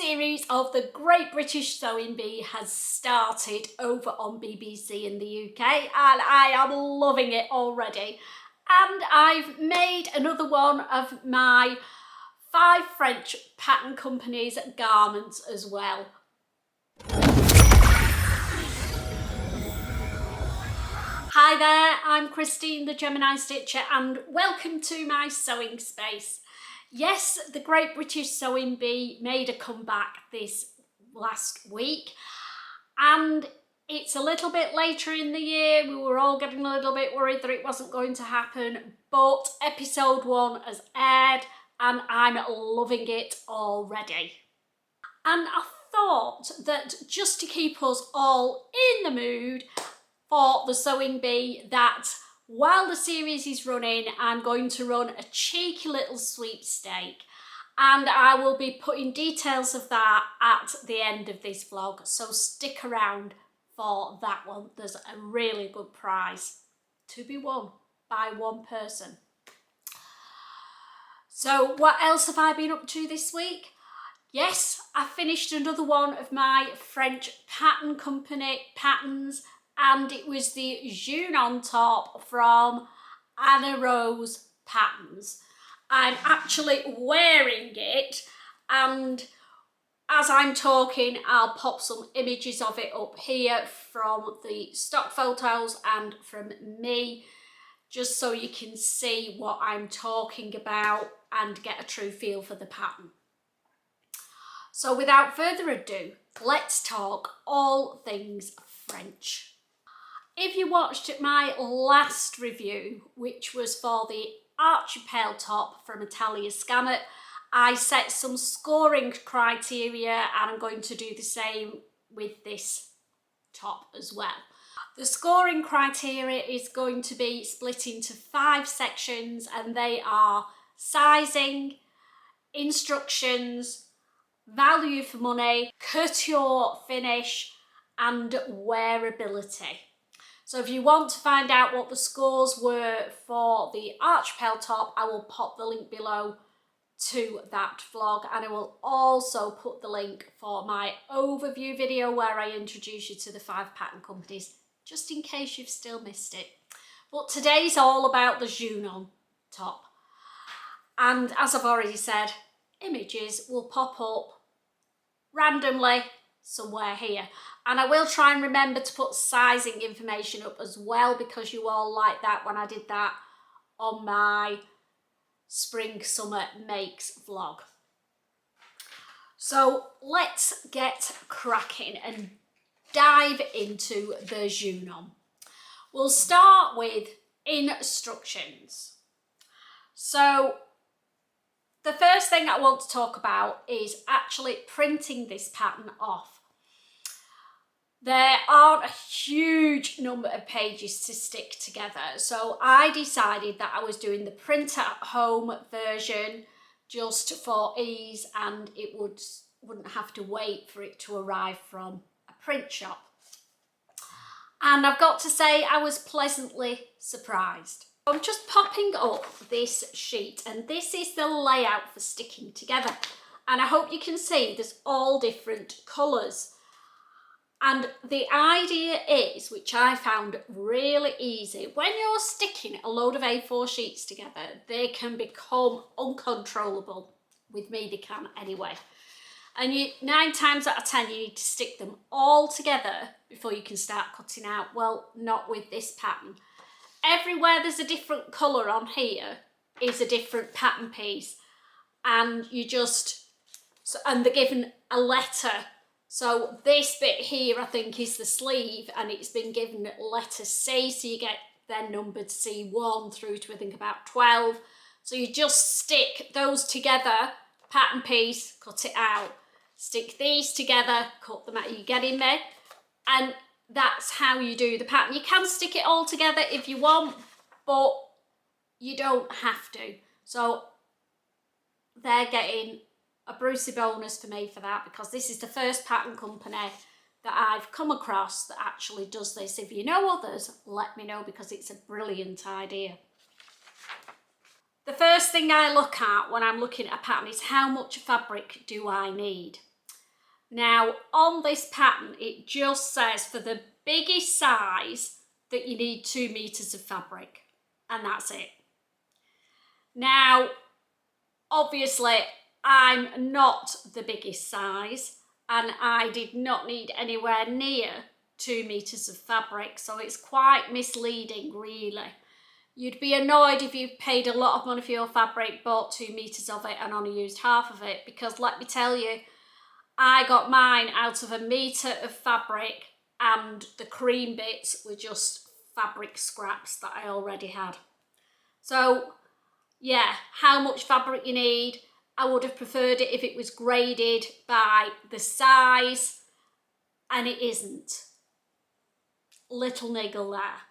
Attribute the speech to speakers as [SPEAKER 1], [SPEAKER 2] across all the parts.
[SPEAKER 1] series of the Great British Sewing Bee has started over on BBC in the UK, and I am loving it already. And I've made another one of my 5 French pattern companies' garments as well. Hi there, I'm Christine the Gemini Stitcher and welcome to my sewing space. Yes, the Great British Sewing Bee made a comeback this last week and it's a little bit later in the year. We were all getting a little bit worried that it wasn't going to happen, but episode 1 has aired and I'm loving it already. And I thought that just to keep us all in the mood for the Sewing Bee, that while the series is running, I'm going to run a cheeky little sweepstake, and I will be putting details of that at the end of this vlog, so stick around for that one. There's a really good prize to be won by one person. So what else have I been up to this week? Yes, I finished another one of my French pattern company patterns, and it was the JUNON top from Anna Rose Patterns. I'm actually wearing it, and as I'm talking, I'll pop some images of it up here from the stock photos and from me, just so you can see what I'm talking about and get a true feel for the pattern. So without further ado, let's talk all things French. If you watched my last review, which was for the ARCHIPEL top from Italia Scammit, I set some scoring criteria and I'm going to do the same with this top as well. The scoring criteria is going to be split into 5 sections, and they are sizing, instructions, value for money, couture finish and wearability. So if you want to find out what the scores were for the ARCHIPEL top, I will pop the link below to that vlog, and I will also put the link for my overview video where I introduce you to the 5 pattern companies, just in case you've still missed it. But today's all about the JUNON top. And as I've already said, images will pop up randomly somewhere here, and I will try and remember to put sizing information up as well, because you all liked that when I did that on my spring summer makes vlog. So let's get cracking and dive into the JUNON. We'll start with instructions. So the first thing I want to talk about is actually printing this pattern off. There aren't a huge number of pages to stick together, so I decided that I was doing the print at home version just for ease, and it wouldn't have to wait for it to arrive from a print shop. And I've got to say, I was pleasantly surprised. I'm just popping up this sheet, and this is the layout for sticking together, and I hope you can see there's all different colours. And the idea is, which I found really easy, when you're sticking a load of A4 sheets together, they can become uncontrollable. With me, they can anyway. And 9 times out of 10, you need to stick them all together before you can start cutting out. Well, not with this pattern. Everywhere there's a different colour on here is a different pattern piece, and and they're given a letter. So this bit here, I think, is the sleeve, and it's been given letter C, so you get then numbered C1 through to I think about 12. So you just stick those together, pattern piece, cut it out. Stick these together, cut them out. You getting me? And that's how you do the pattern. You can stick it all together if you want, but you don't have to. So they're getting a Brucey bonus for me for that, because this is the first pattern company that I've come across that actually does this. If you know others, let me know, because it's a brilliant idea. The first thing I look at when I'm looking at a pattern is how much fabric do I need? Now on this pattern it just says for the biggest size that you need 2 meters of fabric, and that's it. Now obviously I'm not the biggest size and I did not need anywhere near 2 meters of fabric, so it's quite misleading really. You'd be annoyed if you paid a lot of money for your fabric, bought 2 meters of it and only used half of it, because let me tell you, I got mine out of 1 meter of fabric and the cream bits were just fabric scraps that I already had. So yeah, how much fabric you need, I would have preferred it if it was graded by the size, and it isn't. Little niggle there.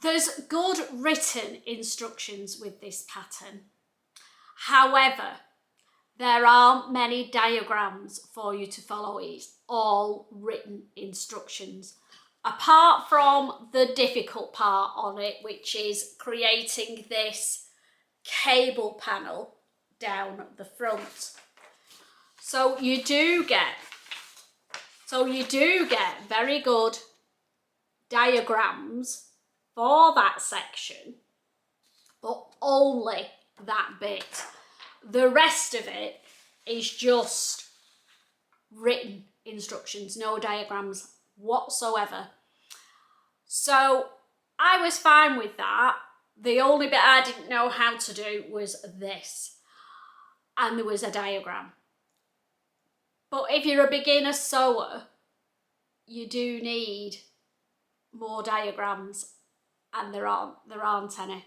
[SPEAKER 1] There's good written instructions with this pattern. However, there aren't many diagrams for you to follow. It's all written instructions. Apart from the difficult part on it, which is creating this cable panel down the front. So you do get very good diagrams for that section, but only that bit. The rest of it is just written instructions, no diagrams whatsoever. So I was fine with that. The only bit I didn't know how to do was this, and there was a diagram. But if you're a beginner sewer, you do need more diagrams, and there aren't any.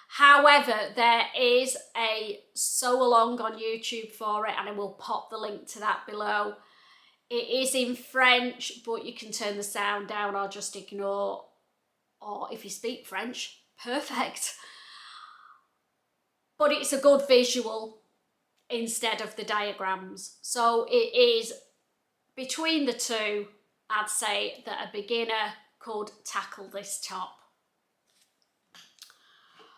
[SPEAKER 1] However, there is a sew along on YouTube for it, and I will pop the link to that below. It is in French, but you can turn the sound down or just ignore, or if you speak French, perfect. But it's a good visual instead of the diagrams. So it is, between the two, I'd say that a beginner could tackle this top.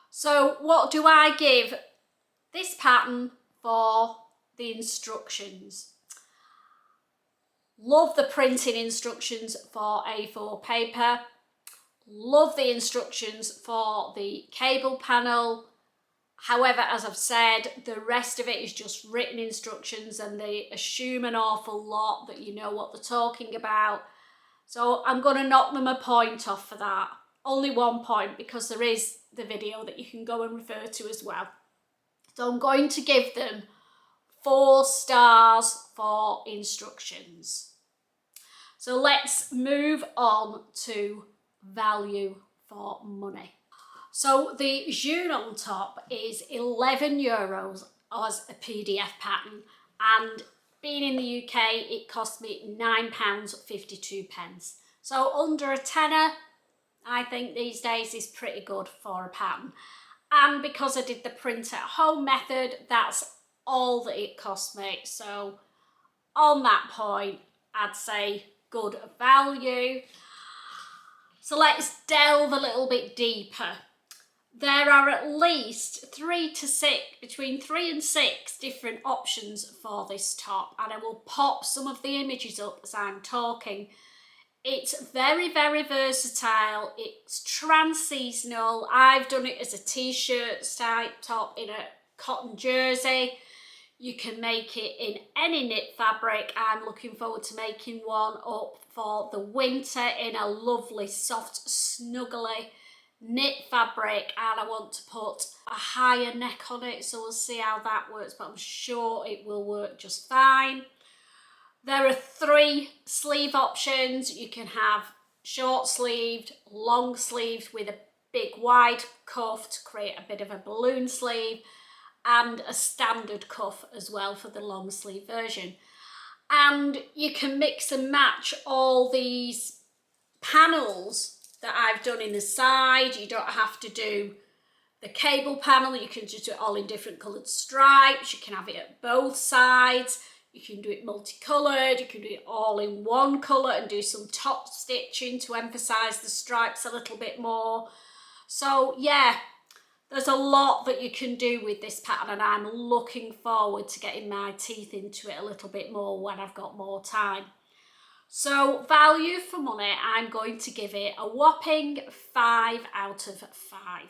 [SPEAKER 1] So what do I give this pattern for the instructions? Love the printing instructions for A4 paper. Love the instructions for the cable panel. However, as I've said, the rest of it is just written instructions and they assume an awful lot that you know what they're talking about. So I'm going to knock them a point off for that. Only 1 point, because there is the video that you can go and refer to as well. So I'm going to give them 4 stars for instructions. So let's move on to value for money. So the JUNON top is €11 as a PDF pattern, and being in the UK it cost me £9.52. So under a tenner, I think these days is pretty good for a pattern. And because I did the print at home method, that's all that it cost me. So on that point, I'd say good value. So let's delve a little bit deeper. There are at least between 3 and 6 different options for this top, and I will pop some of the images up as I'm talking. It's very, very versatile. It's trans-seasonal. I've done it as a t-shirt type top in a cotton jersey. You can make it in any knit fabric. I'm looking forward to making one up for the winter in a lovely, soft, snuggly knit fabric, and I want to put a higher neck on it, so we'll see how that works, but I'm sure it will work just fine. There are 3 sleeve options. You can have short sleeved, long sleeved with a big wide cuff to create a bit of a balloon sleeve, and a standard cuff as well for the long sleeve version. And you can mix and match all these panels that I've done in the side. You don't have to do the cable panel, you can just do it all in different coloured stripes. You can have it at both sides. You can do it multicoloured, you can do it all in one colour and do some top stitching to emphasise the stripes a little bit more. So yeah, There's a lot that you can do with this pattern, and I'm looking forward to getting my teeth into it a little bit more when I've got more time. So value for money, I'm going to give it a whopping 5 out of 5.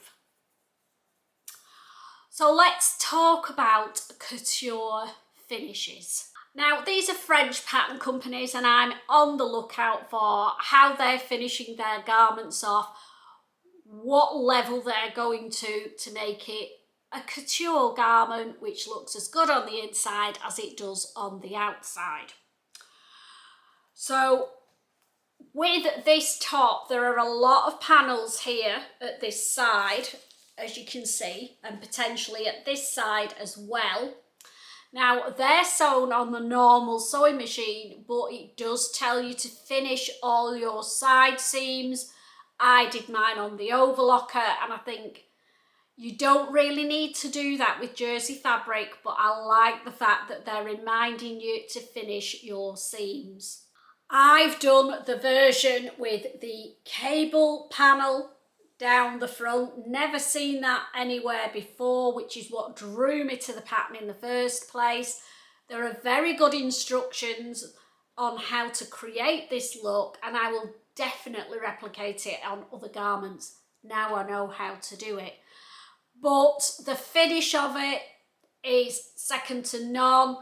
[SPEAKER 1] So let's talk about couture finishes. Now, these are French pattern companies, and I'm on the lookout for how they're finishing their garments off, what level they're going to make it a couture garment which looks as good on the inside as it does on the outside. So with this top, there are a lot of panels here at this side, as you can see, and potentially at this side as well. Now, they're sewn on the normal sewing machine, but it does tell you to finish all your side seams. I did mine on the overlocker, and I think you don't really need to do that with jersey fabric, but I like the fact that they're reminding you to finish your seams. I've done the version with the cable panel down the front, never seen that anywhere before, which is what drew me to the pattern in the first place. There are very good instructions on how to create this look, and I will definitely replicate it on other garments now I know how to do it. But the finish of it is second to none.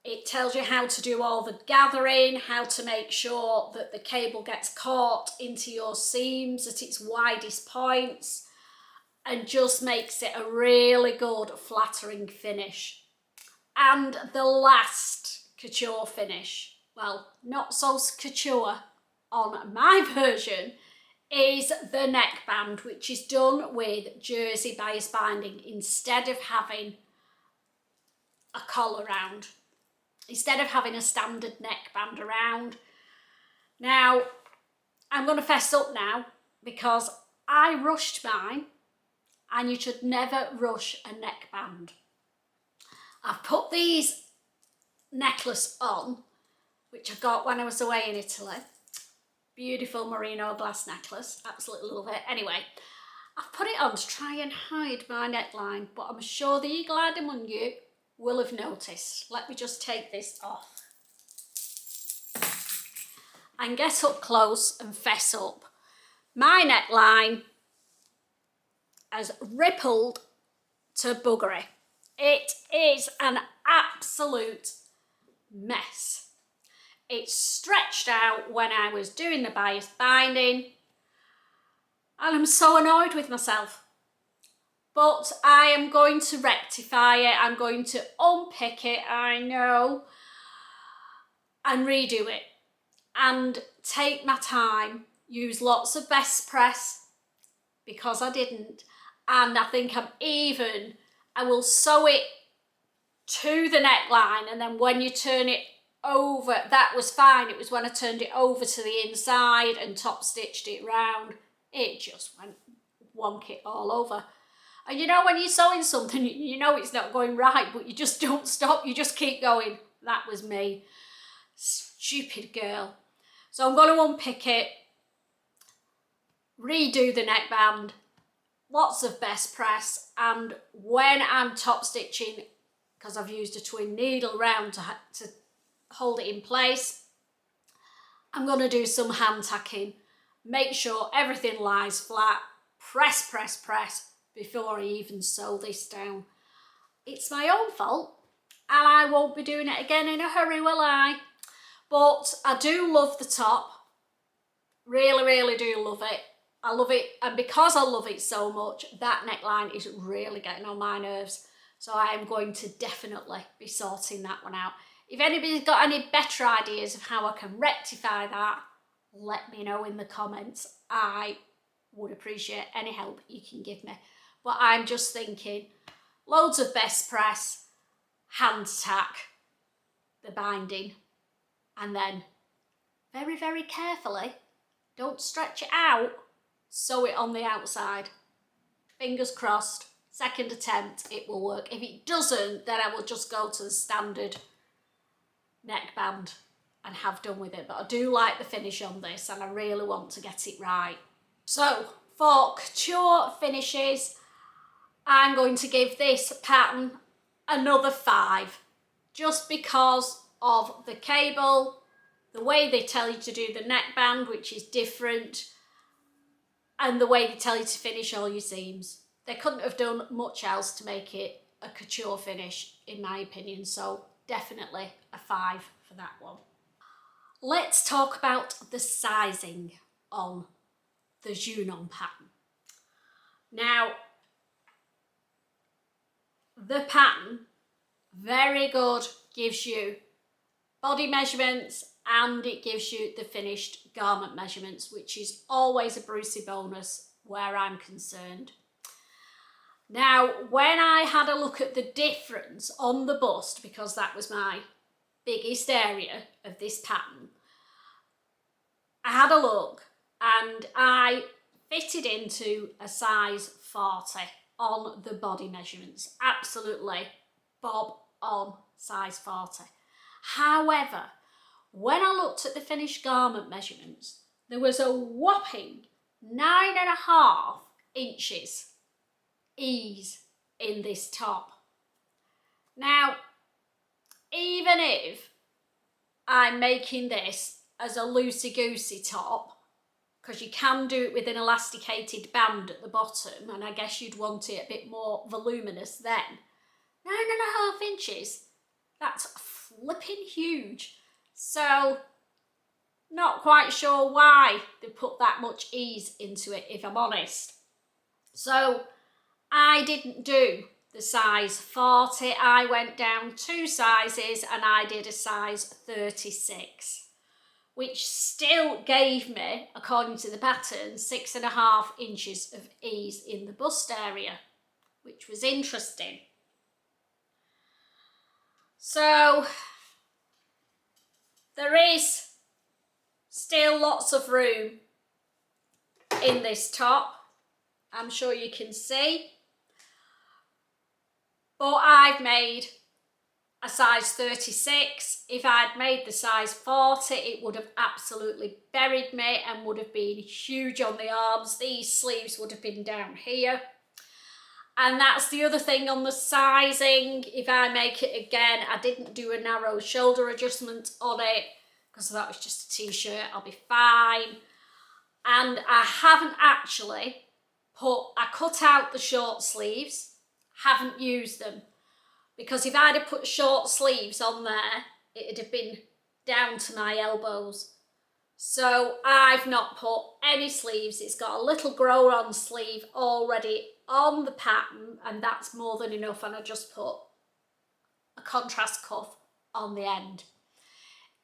[SPEAKER 1] It tells you how to do all the gathering, how to make sure that the cable gets caught into your seams at its widest points, and just makes it a really good flattering finish. And the last couture finish, well, not so couture on my version, is the neckband, which is done with jersey bias binding instead of having a collar round. Instead of having a standard neckband around. Now, I'm going to fess up now because I rushed mine, and you should never rush a neckband. I've put these necklace on, which I got when I was away in Italy. Beautiful merino glass necklace, absolutely love it. Anyway, I've put it on to try and hide my neckline, but I'm sure the eagle-eyed among you will have noticed. Let me just take this off and get up close and fess up. My neckline has rippled to buggery. It is an absolute mess. It's stretched out when I was doing the bias binding, and I'm so annoyed with myself. But I am going to rectify it. I'm going to unpick it, I know, and redo it. And take my time, use lots of best press, because I didn't. And I think I will sew it to the neckline, and then when you turn it over, that was fine. It was when I turned it over to the inside and top stitched it round, it just went wonky all over. And you know, when you're sewing something, you know it's not going right, but you just don't stop, you just keep going. That was me. Stupid girl. So I'm going to unpick it, redo the neckband, lots of best press, and when I'm top stitching, because I've used a twin needle round to hold it in place, I'm going to do some hand tacking, make sure everything lies flat, press, press, press, before I even sew this down. It's my own fault, and I won't be doing it again in a hurry, will I? But I do love the top. Really, really do love it. I love it, and because I love it so much, that neckline is really getting on my nerves. So I am going to definitely be sorting that one out. If anybody's got any better ideas of how I can rectify that, let me know in the comments. I would appreciate any help you can give me. But I'm just thinking, loads of best press, hand tack, the binding, and then very, very carefully, don't stretch it out, sew it on the outside. Fingers crossed, second attempt, it will work. If it doesn't, then I will just go to the standard neckband and have done with it. But I do like the finish on this, and I really want to get it right. So, For couture finishes, I'm going to give this pattern another 5, just because of the cable, the way they tell you to do the neckband, which is different, and the way they tell you to finish all your seams. They couldn't have done much else to make it a couture finish, in my opinion, so definitely a 5 for that one. Let's talk about the sizing on the JUNON pattern. Now, the pattern, very good, gives you body measurements and it gives you the finished garment measurements, which is always a Brucey bonus where I'm concerned. Now, when I had a look at the difference on the bust, because that was my biggest area of this pattern, I had a look and I fitted into a size 40 on the body measurements. Absolutely bob on size 40. However, when I looked at the finished garment measurements, there was a whopping 9.5 inches ease in this top. Now, even if I'm making this as a loosey-goosey top, because you can do it with an elasticated band at the bottom, and I guess you'd want it a bit more voluminous then. 9.5 inches, that's flipping huge. So, not quite sure why they put that much ease into it, if I'm honest. So, I didn't do the size 40, I went down 2 sizes and I did a size 36, which still gave me, according to the pattern, 6.5 inches of ease in the bust area, which was interesting. So, there is still lots of room in this top, I'm sure you can see. But I've made a size 36. If I'd made the size 40, it would have absolutely buried me and would have been huge on the arms. These sleeves would have been down here. And that's the other thing on the sizing. If I make it again, I didn't do a narrow shoulder adjustment on it because that was just a t-shirt, I'll be fine. And I haven't actually I cut out the short sleeves, haven't used them, because if I'd have put short sleeves on there, it'd have been down to my elbows. So I've not put any sleeves. It's got a little grow-on sleeve already on the pattern, and that's more than enough, and I just put a contrast cuff on the end.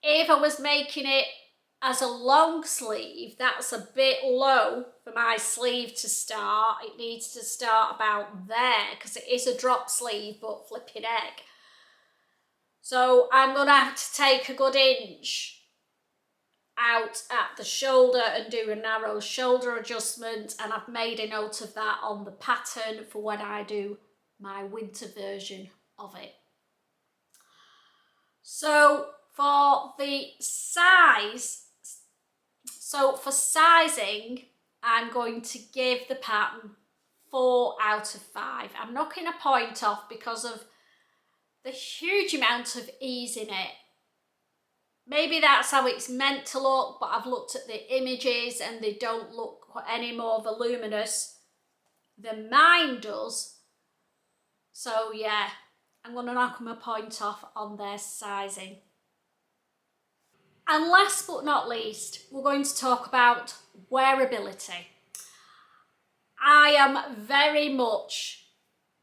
[SPEAKER 1] If I was making it as a long sleeve, that's a bit low for my sleeve to start. It needs to start about there because it is a drop sleeve, but flipping egg. So I'm going to have to take a good inch out at the shoulder and do a narrow shoulder adjustment, and I've made a note of that on the pattern for when I do my winter version of it. So for the size, for sizing, I'm going to give the pattern 4 out of 5. I'm knocking a point off because of the huge amount of ease in it. Maybe that's how it's meant to look, but I've looked at the images and they don't look any more voluminous than mine does. So yeah, I'm going to knock my point off on their sizing. And last but not least, we're going to talk about wearability. I am very much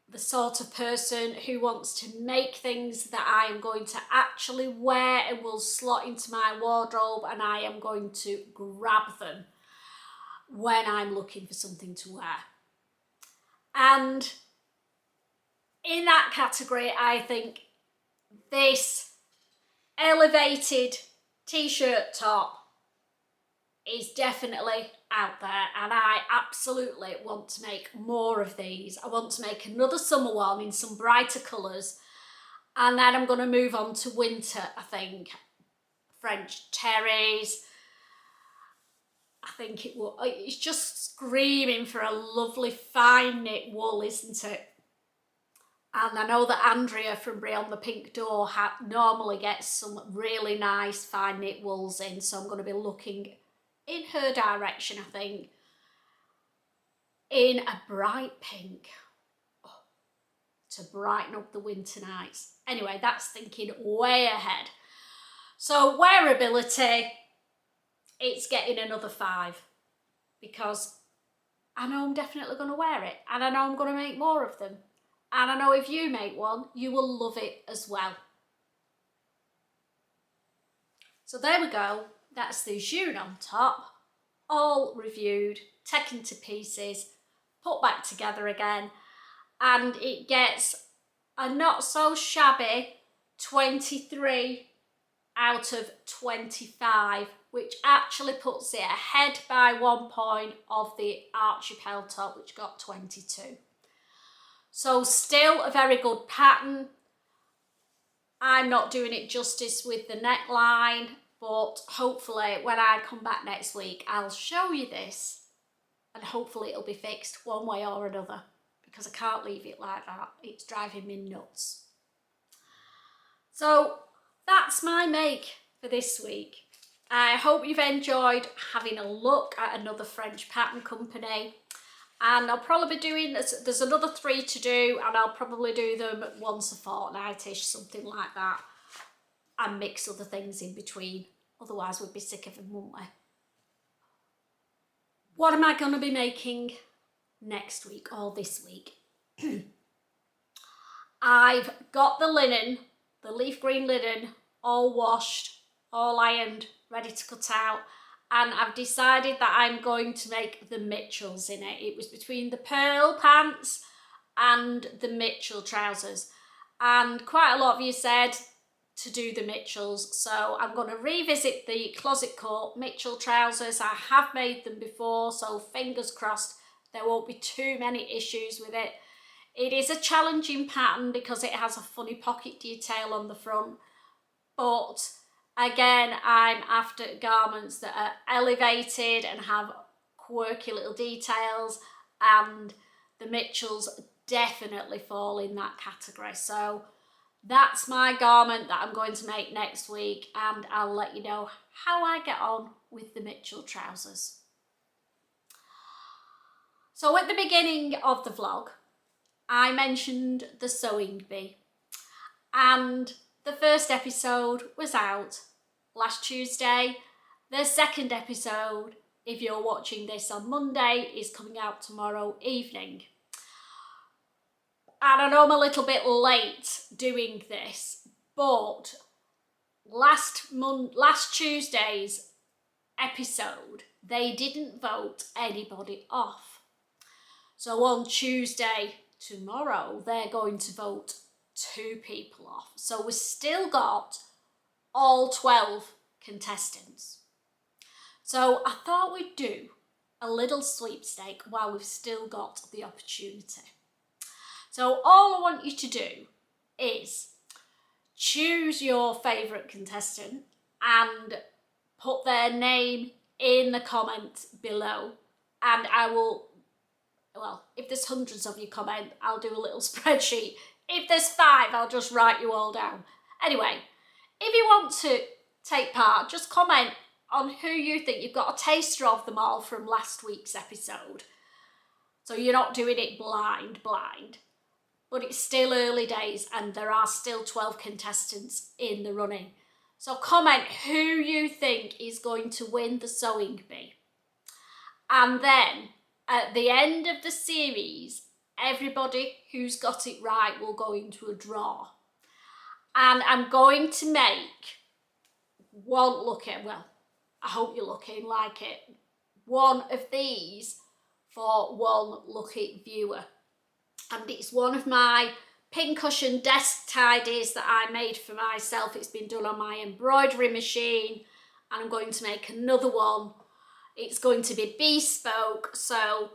[SPEAKER 1] the sort of person who wants to make things that I am going to actually wear and will slot into my wardrobe, and I am going to grab them when I'm looking for something to wear. And in that category, I think this elevated t-shirt top is definitely out there, and I absolutely want to make more of these. I want to make another summer one in some brighter colours, and then I'm going to move on to winter, I think. French terries, I think it will. It's just screaming for a lovely fine knit wool, isn't it? And I know that Andrea from Beyond the Pink Door normally gets some really nice fine knit wools in, so I'm going to be looking in her direction, I think, in a bright pink to brighten up the winter nights. Anyway, that's thinking way ahead. So wearability, it's getting another 5 because I know I'm definitely going to wear it, and I know I'm going to make more of them. And I know if you make one, you will love it as well. So there we go. That's the JUNON top, all reviewed, taken to pieces, put back together again. And it gets a not so shabby 23 out of 25, which actually puts it ahead by 1 point of the ARCHIPEL top, which got 22. So still a very good pattern. I'm not doing it justice with the neckline, but hopefully when I come back next week, I'll show you this and hopefully it'll be fixed one way or another, because I can't leave it like that. It's driving me nuts. So that's my make for this week. I hope you've enjoyed having a look at another French pattern company. And I'll probably be doing, there's another 3 to do, and I'll probably do them once a fortnight-ish, something like that, and mix other things in between. Otherwise we'd be sick of them, wouldn't we? What am I going to be making next week or this week? I've got the linen, the leaf green linen, all washed, all ironed, ready to cut out. And I've decided that I'm going to make the Mitchells in it. It was between the pearl pants and the Mitchell trousers. And quite a lot of you said to do the Mitchells. So I'm going to revisit the closet cut Mitchell trousers. I have made them before, so fingers crossed there won't be too many issues with it. It is a challenging pattern because it has a funny pocket detail on the front. But again, I'm after garments that are elevated and have quirky little details, and the Mitchells definitely fall in that category. So that's my garment that I'm going to make next week, and I'll let you know how I get on with the Mitchell trousers. So at the beginning of the vlog, I mentioned the sewing bee, and the first episode was out last Tuesday. The second episode, if you're watching this on Monday, is coming out tomorrow evening. And I know I'm a little bit late doing this, but last Tuesday's episode, they didn't vote anybody off. So on Tuesday, tomorrow, they're going to vote 2 people off. So we've still got all 12 contestants. So I thought we'd do a little sweepstake while we've still got the opportunity. So all I want you to do is choose your favourite contestant and put their name in the comments below, and I will, well, if there's hundreds of you comment, I'll do a little spreadsheet. If there's 5, I'll just write you all down. Anyway, if you want to take part, just comment on who you think. You've got a taster of them all from last week's episode. So you're not doing it blind. But it's still early days and there are still 12 contestants in the running. So comment who you think is going to win the sewing bee. And then at the end of the series, everybody who's got it right will go into a draw. And I'm going to make one, well, I hope you're lucky and like it, one of these for one lucky viewer. And it's one of my pincushion desk tidies that I made for myself. It's been done on my embroidery machine, and I'm going to make another one. It's going to be bespoke, so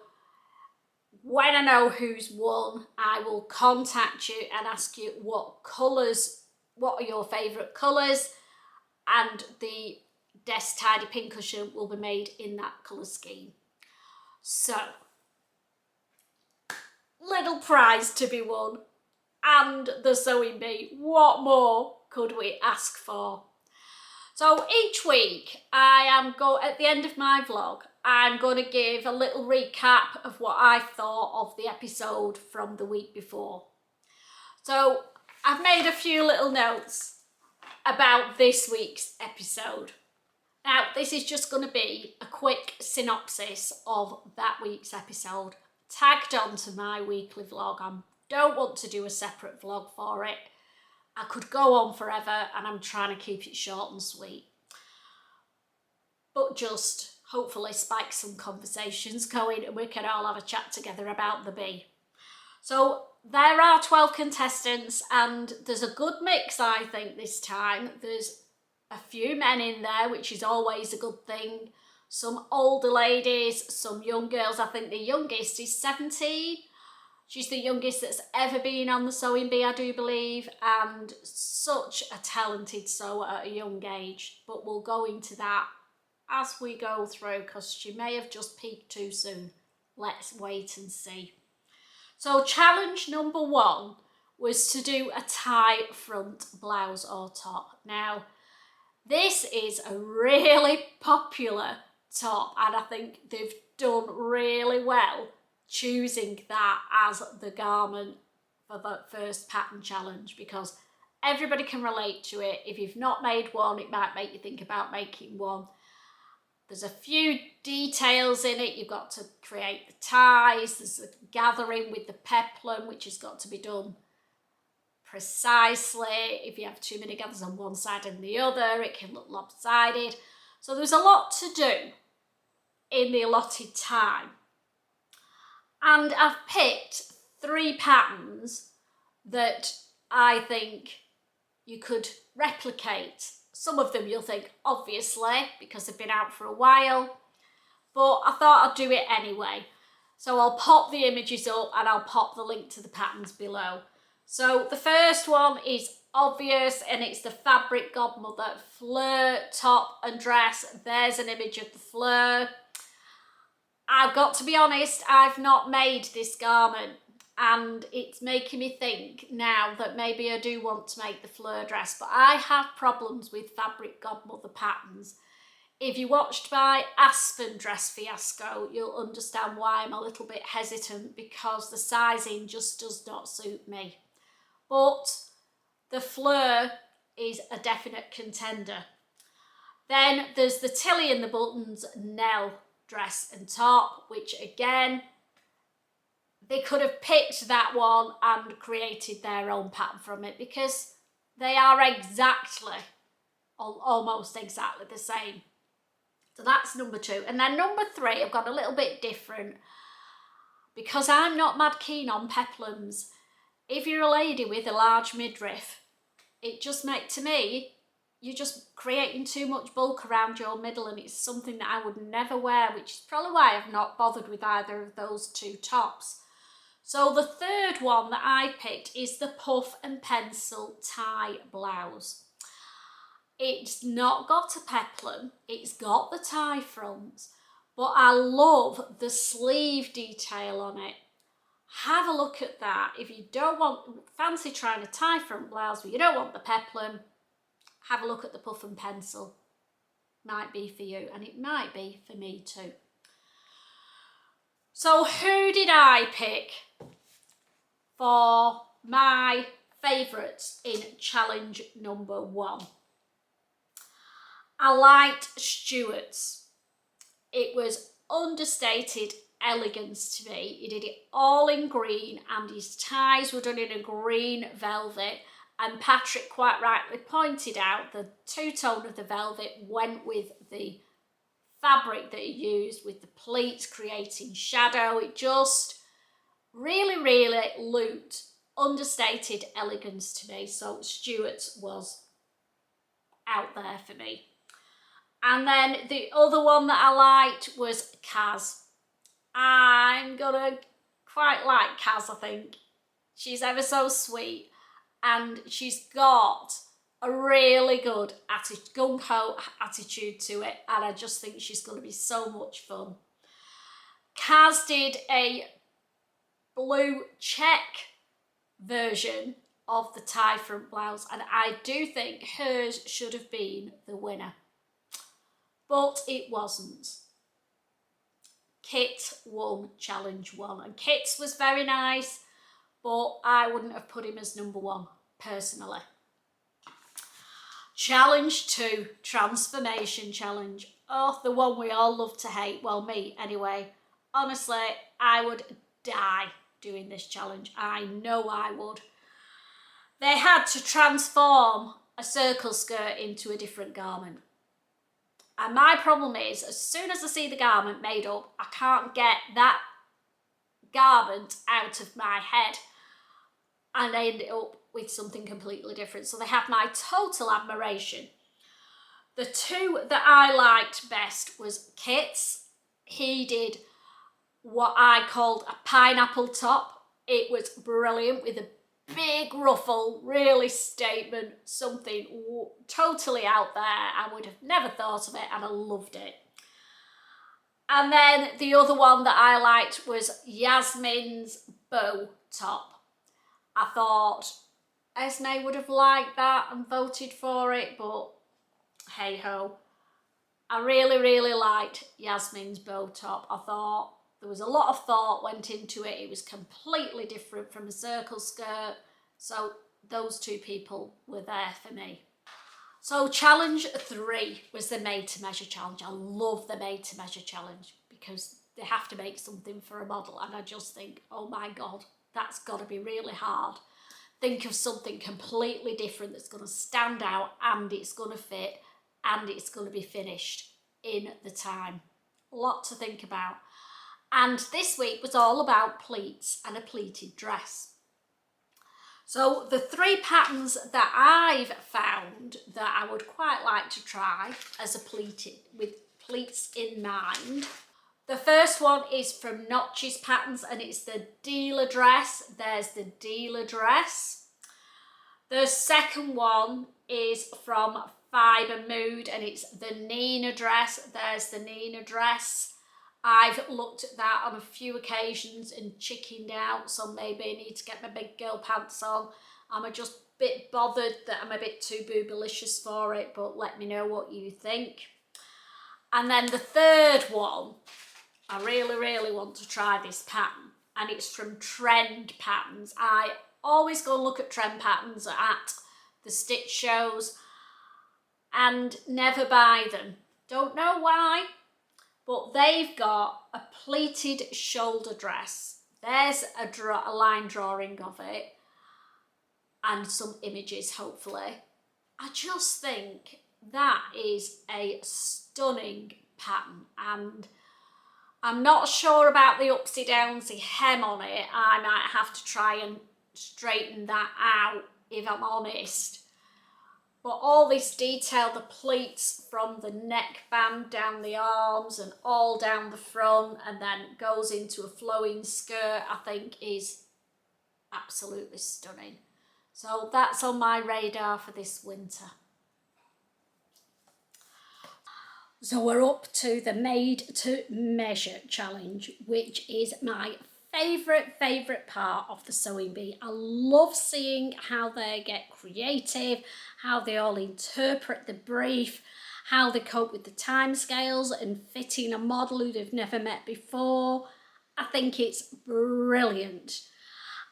[SPEAKER 1] when I know who's won, I will contact you and ask you what colours, what are your favourite colours, and the desk tidy pincushion will be made in that colour scheme. So, little prize to be won and the sewing bee. What more could we ask for? So each week at the end of my vlog, I'm going to give a little recap of what I thought of the episode from the week before. So I've made a few little notes about this week's episode. Now, this is just going to be a quick synopsis of that week's episode, tagged onto my weekly vlog. I don't want to do a separate vlog for it. I could go on forever and I'm trying to keep it short and sweet. But just hopefully spike some conversations going and we can all have a chat together about the bee. So there are 12 contestants and there's a good mix, I think, this time. There's a few men in there, which is always a good thing. Some older ladies, some young girls. I think the youngest is 17. She's the youngest that's ever been on the sewing bee, I do believe, and such a talented sewer at a young age. But we'll go into that as we go through because she may have just peaked too soon. Let's wait and see. So challenge number 1 was to do a tie front blouse or top. Now, this is a really popular top and I think they've done really well choosing that as the garment for the first pattern challenge because everybody can relate to it. If you've not made one, it might make you think about making one. There's a few details in it. You've got to create the ties. There's a gathering with the peplum, which has got to be done precisely. If you have too many gathers on one side and the other, it can look lopsided. So there's a lot to do in the allotted time. And I've picked 3 patterns that I think you could replicate. Some of them you'll think, obviously, because they've been out for a while, but I thought I'd do it anyway. So I'll pop the images up and I'll pop the link to the patterns below. So the first one is obvious and it's the Fabric Godmother FLEUR top and dress. There's an image of the FLEUR. I've got to be honest, I've not made this garment and it's making me think now that maybe I do want to make the FLEUR dress, but I have problems with Fabric Godmother patterns. If you watched my Aspen dress fiasco, you'll understand why I'm a little bit hesitant because the sizing just does not suit me. But the FLEUR is a definite contender. Then there's the Tilly and the Buttons Nell dress and top, which again, they could have picked that one and created their own pattern from it because they are exactly, almost exactly the same. So that's number 2. And then number 3, I've got a little bit different because I'm not mad keen on peplums. If you're a lady with a large midriff, it just makes, to me, you're just creating too much bulk around your middle and it's something that I would never wear, which is probably why I've not bothered with either of those 2 tops. So the third one that I picked is the Puff and Pencil tie blouse. It's not got a peplum, it's got the tie front, but I love the sleeve detail on it. Have a look at that. If you don't fancy trying a tie front blouse but you don't want the peplum, have a look at the Puff and Pencil. Might be for you and it might be for me too. So who did I pick for my favourites in challenge number 1? I liked Stuart's. It was understated elegance to me. He did it all in green and his ties were done in a green velvet. And Patrick quite rightly pointed out the 2-tone of the velvet went with the fabric that he used with the pleats creating shadow. It just really, really looked understated elegance to me. So Stuart's was out there for me. And then the other one that I liked was Kaz. I'm gonna quite like Kaz, I think. She's ever so sweet and she's got a really good gung-ho attitude to it, and I just think she's going to be so much fun. Kaz did a blue check version of the tie front blouse, and I do think hers should have been the winner, but it wasn't. Kit won challenge 1, and Kit's was very nice, but I wouldn't have put him as number 1 personally. Challenge 2, transformation challenge. Oh, the one we all love to hate. Well, me anyway. Honestly, I would die doing this challenge. I know I would. They had to transform a circle skirt into a different garment. And my problem is, as soon as I see the garment made up, I can't get that garment out of my head, and I end up with something completely different. So they have my total admiration. The two that I liked best was Kit's. He did what I called a pineapple top. It was brilliant with a big ruffle, really statement, something totally out there. I would have never thought of it, and I loved it. And then the other one that I liked was Yasmin's bow top. I thought Esme would have liked that and voted for it, but hey ho. I really liked Yasmin's bow top. I thought there was a lot of thought went into it. It was completely different from a circle skirt. So those two people were there for me. So challenge 3 was the made to measure challenge. I love the made to measure challenge because they have to make something for a model, and I just think, oh my God, that's got to be really hard. Think of something completely different that's going to stand out, and it's going to fit, and it's going to be finished in the time. A lot to think about. And this week was all about pleats and a pleated dress. So the 3 patterns that I've found that I would quite like to try as a pleated, with pleats in mind. The first one is from Notches Patterns, and it's the DILA dress. There's the DILA dress. The second one is from Fibre Mood, and it's the Nina dress. There's the Nina dress. I've looked at that on a few occasions and chickened out, so maybe I need to get my big girl pants on. I'm just a bit bothered that I'm a bit too boobylicious for it, but let me know what you think. And then the third one, I really want to try this pattern, and it's from Trend Patterns. I always go and look at trend patterns at the stitch shows and never buy them. Don't know why, but they've got a pleated shoulder dress. There's a line drawing of it and some images, hopefully. I just think that is a stunning pattern, and I'm not sure about the upsy downsy hem on it. I might have to try and straighten that out if I'm honest. But all this detail, the pleats from the neckband down the arms and all down the front, and then goes into a flowing skirt, I think is absolutely stunning. So that's on my radar for this winter. So we're up to the made to measure challenge, which is my favourite part of the sewing bee. I love seeing how they get creative, how they all interpret the brief, how they cope with the timescales and fitting a model who they've never met before. I think it's brilliant.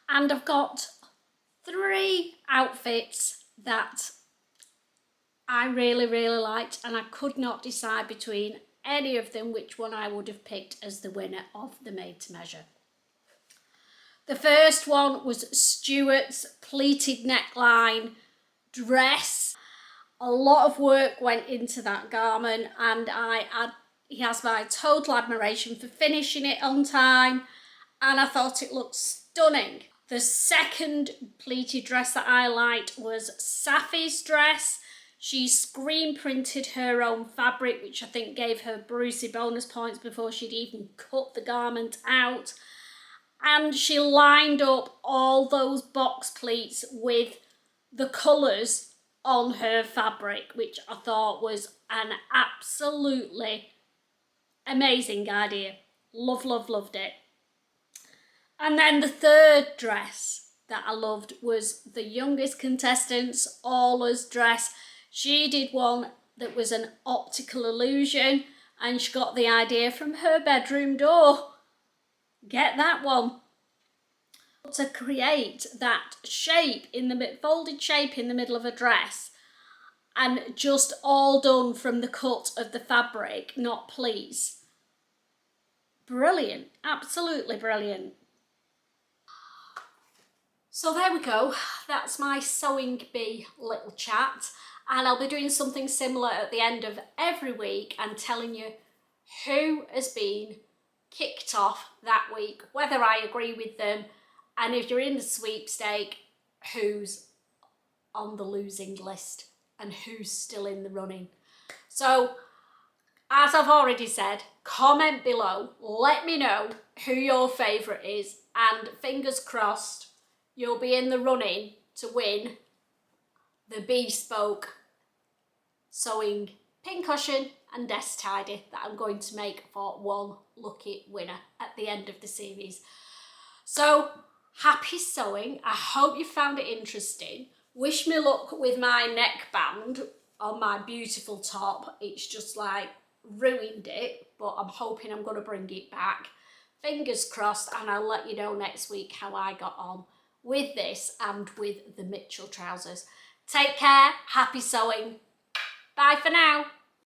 [SPEAKER 1] And I've got 3 outfits that I really liked, and I could not decide between any of them which one I would have picked as the winner of the made to measure. The first one was Stuart's pleated neckline dress. A lot of work went into that garment, and he has my total admiration for finishing it on time, and I thought it looked stunning. The second pleated dress that I liked was Safi's dress. She screen printed her own fabric, which I think gave her Brucey bonus points before she'd even cut the garment out. And she lined up all those box pleats with the colours on her fabric, which I thought was an absolutely amazing idea. Loved it. And then the third dress that I loved was the youngest contestant's Orla's dress. She did one that was an optical illusion, and she got the idea from her bedroom door. Get that one. To create that shape in the folded shape in the middle of a dress, and just all done from the cut of the fabric, not pleats. Brilliant, absolutely brilliant. So there we go, that's my sewing bee little chat, and I'll be doing something similar at the end of every week and telling you who has been kicked off that week, whether I agree with them, and if you're in the sweepstake, who's on the losing list and who's still in the running. So, as I've already said, comment below, let me know who your favourite is, and fingers crossed you'll be in the running to win the bespoke sewing pincushion and desk tidy that I'm going to make for one lucky winner at the end of the series. So, happy sewing. I hope you found it interesting. Wish me luck with my neckband on my beautiful top. It's just like ruined it, but I'm hoping I'm going to bring it back. Fingers crossed, and I'll let you know next week how I got on with this and with the Mitchell trousers. Take care, happy sewing. Bye for now.